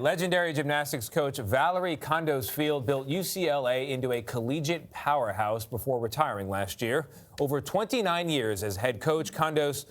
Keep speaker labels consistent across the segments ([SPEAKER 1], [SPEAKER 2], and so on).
[SPEAKER 1] Legendary gymnastics coach Valorie Kondos Field built UCLA into a collegiate powerhouse before retiring last year. Over 29 years as head coach, Kondos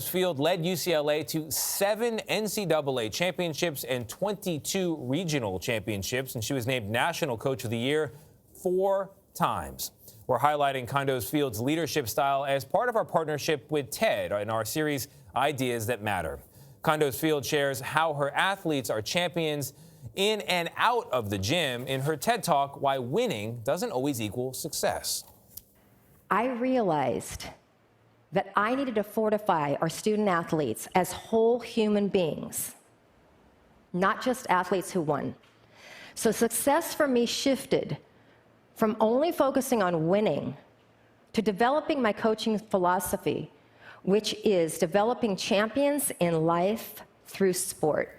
[SPEAKER 1] Field led UCLA to 7 NCAA championships and 22 regional championships, and she was named National Coach of the Year 4 times. We're highlighting Kondos Field's leadership style as part of our partnership with TED in our series Ideas That Matter. Kondos Field shares how her athletes are champions in and out of the gym in her TED Talk, Why Winning Doesn't Always Equal Success.
[SPEAKER 2] I realized that I needed to fortify our student athletes as whole human beings, not just athletes who won. So success for me shifted from only focusing on winning to developing my coaching philosophy, which is developing champions in life through sport.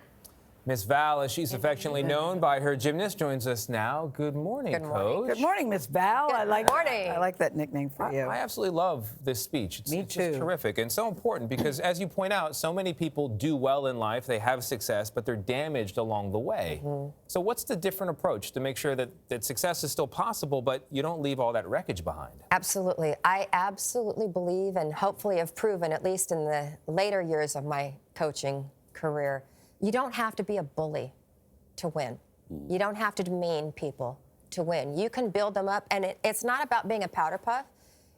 [SPEAKER 1] Miss Val, as she's affectionately known by her gymnast, joins us now. Good morning, Coach.
[SPEAKER 3] Good morning, Miss Val.
[SPEAKER 2] Good morning.
[SPEAKER 3] I like that nickname for you.
[SPEAKER 1] I absolutely love this speech. It's just terrific and so important because, as you point out, so many people do well in life, they have success, but they're damaged along the way. So what's the different approach to make sure that success is still possible, but you don't leave all that wreckage behind?
[SPEAKER 4] Absolutely. I absolutely believe and hopefully have proven, at least in the later years of my coaching career, you don't have to be a bully to win. You don't have to demean people to win. You can build them up, and it's not about being a powder puff.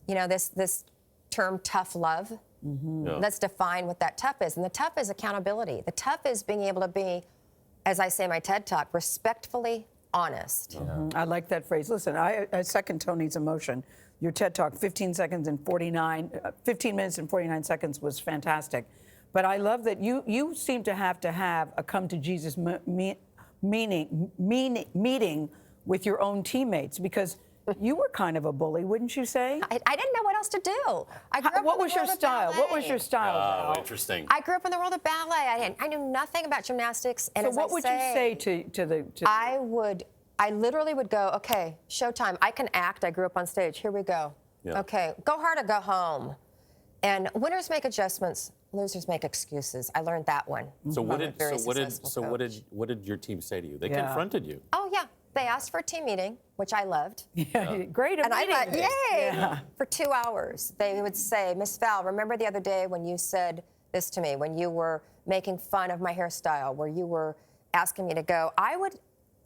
[SPEAKER 4] You know, this term tough love, let's define what that tough is. And the tough is accountability. The tough is being able to be, as I say in my TED Talk, respectfully honest.
[SPEAKER 3] I like that phrase. Listen, I second Tony's emotion. Your TED Talk, 15 minutes and 49 seconds was fantastic. But I love that you seem to have a come to Jesus meeting with your own teammates, because you were kind of a bully, wouldn't you say?
[SPEAKER 4] I didn't know what else to do.
[SPEAKER 3] What was your style? What was your style?
[SPEAKER 5] Oh, interesting.
[SPEAKER 4] I grew up in the world of ballet. I knew nothing about gymnastics. And
[SPEAKER 3] so what would you say to the?
[SPEAKER 4] I literally would go, okay, showtime. I can act. I grew up on stage. Here we go.
[SPEAKER 5] Yeah.
[SPEAKER 4] Okay, go hard or go home. And winners make adjustments. Losers make excuses. I learned that one.
[SPEAKER 5] So what did your team say to you? They confronted you.
[SPEAKER 4] Oh yeah, they asked for a team meeting, which I loved.
[SPEAKER 3] Great.
[SPEAKER 4] And I thought, yay! For 2 hours, they would say, Miss Val, remember the other day when you said this to me, when you were making fun of my hairstyle, where you were asking me to go? I would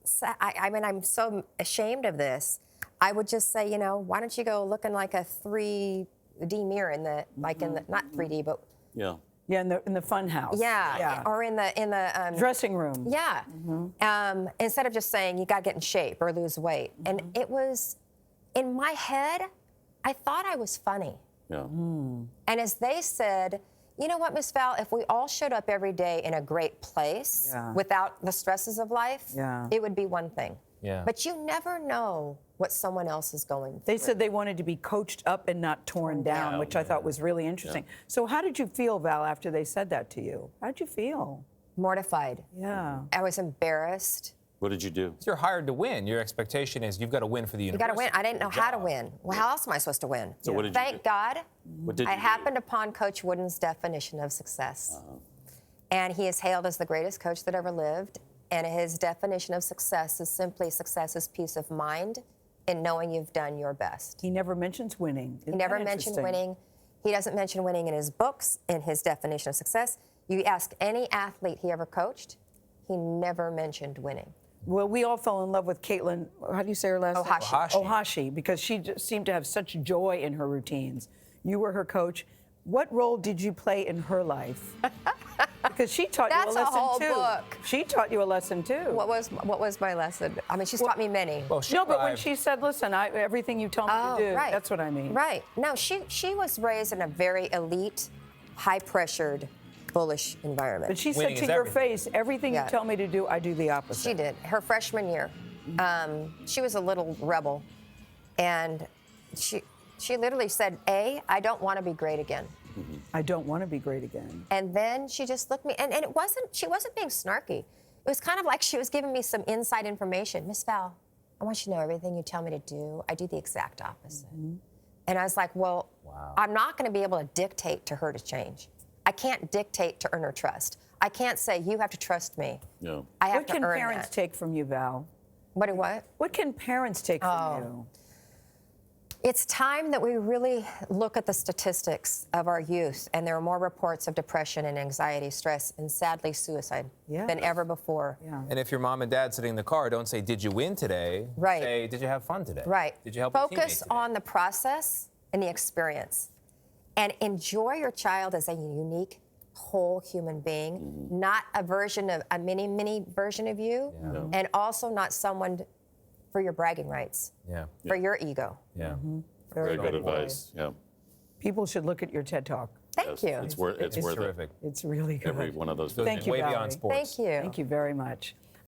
[SPEAKER 4] say, I mean, I'm so ashamed of this. I would just say, you know, why don't you go looking like a 3D mirror in the, like in the, not 3D, but
[SPEAKER 3] in the fun house.
[SPEAKER 4] Or in the
[SPEAKER 3] dressing room.
[SPEAKER 4] Instead of just saying you got to get in shape or lose weight. And it was, in my head, I thought I was funny. And as they said, you know what, Miss Val, if we all showed up every day in a great place without the stresses of life, it would be one thing. But you never know what someone else is going through.
[SPEAKER 3] They said they wanted to be coached up and not torn down, which I thought was really interesting. So how did you feel, Val, after they said that to you? How did you feel?
[SPEAKER 4] Mortified. I was embarrassed.
[SPEAKER 5] What did you do?
[SPEAKER 1] You're hired to win. Your expectation is you've got to win for the university.
[SPEAKER 4] You got to win. I didn't know how to win. Well, how else am I supposed to win?
[SPEAKER 5] So what did you do?
[SPEAKER 4] Thank God,
[SPEAKER 5] What did
[SPEAKER 4] I
[SPEAKER 5] you
[SPEAKER 4] happened upon Coach Wooden's definition of success. And he is hailed as the greatest coach that ever lived. And his definition of success is simply success is peace of mind and knowing you've done your best.
[SPEAKER 3] He never mentions winning.
[SPEAKER 4] He never mentioned winning. He doesn't mention winning in his books, in his definition of success. You ask any athlete he ever coached, he never mentioned winning.
[SPEAKER 3] Well, we all fell in love with Caitlin, how do you say her last name? Ohashi, because she just seemed to have such joy in her routines. You were her coach. What role did you play in her life? Because she taught you a lesson too.
[SPEAKER 4] That's a whole book.
[SPEAKER 3] She taught you a lesson too.
[SPEAKER 4] What was my lesson? I mean, she's taught me many.
[SPEAKER 1] Well,
[SPEAKER 3] but when she said, "Listen, everything you tell me to do," that's what I mean.
[SPEAKER 4] Right. No, she was raised in a very elite, high-pressured, bullish environment.
[SPEAKER 3] But she said to your face, "Everything you tell me to do, I do the opposite."
[SPEAKER 4] She did. Her freshman year, she was a little rebel, and she literally said, I don't want to be great again."
[SPEAKER 3] I don't want to be great again.
[SPEAKER 4] And then she just looked me, and she wasn't being snarky. It was kind of like she was giving me some inside information. Miss Val, I want you to know everything you tell me to do, I do the exact opposite. And I was like, well, I'm not going to be able to dictate to her to change. I can't dictate to earn her trust. I can't say, you have to trust me.
[SPEAKER 5] No.
[SPEAKER 4] I have
[SPEAKER 3] What
[SPEAKER 4] to
[SPEAKER 3] can
[SPEAKER 4] earn
[SPEAKER 3] parents
[SPEAKER 4] that.
[SPEAKER 3] take from you, Val?
[SPEAKER 4] What?
[SPEAKER 3] What can parents take from you?
[SPEAKER 4] It's time that we really look at the statistics of our youth, and there are more reports of depression and anxiety, stress, and sadly suicide than ever before.
[SPEAKER 3] Yeah.
[SPEAKER 1] And if your mom and dad sitting in the car, don't say, did you win today?
[SPEAKER 4] Right.
[SPEAKER 1] Say, did you have fun today?
[SPEAKER 4] Right.
[SPEAKER 1] Did you help your teammate
[SPEAKER 4] Focus
[SPEAKER 1] today?
[SPEAKER 4] on the process and the experience, and enjoy your child as a unique, whole human being, not a mini version of you, and also not someone for your bragging rights,
[SPEAKER 1] Yeah.
[SPEAKER 4] for your ego.
[SPEAKER 1] Yeah.
[SPEAKER 5] Very good advice. Yeah.
[SPEAKER 3] People should look at your TED Talk.
[SPEAKER 4] Thank you.
[SPEAKER 5] It's worth
[SPEAKER 1] It's
[SPEAKER 5] it.
[SPEAKER 1] terrific.
[SPEAKER 3] It's really good.
[SPEAKER 5] Every one of those.
[SPEAKER 3] Thank you,
[SPEAKER 1] Way
[SPEAKER 3] Valerie.
[SPEAKER 1] beyond sports.
[SPEAKER 4] Thank you.
[SPEAKER 3] Thank you very much.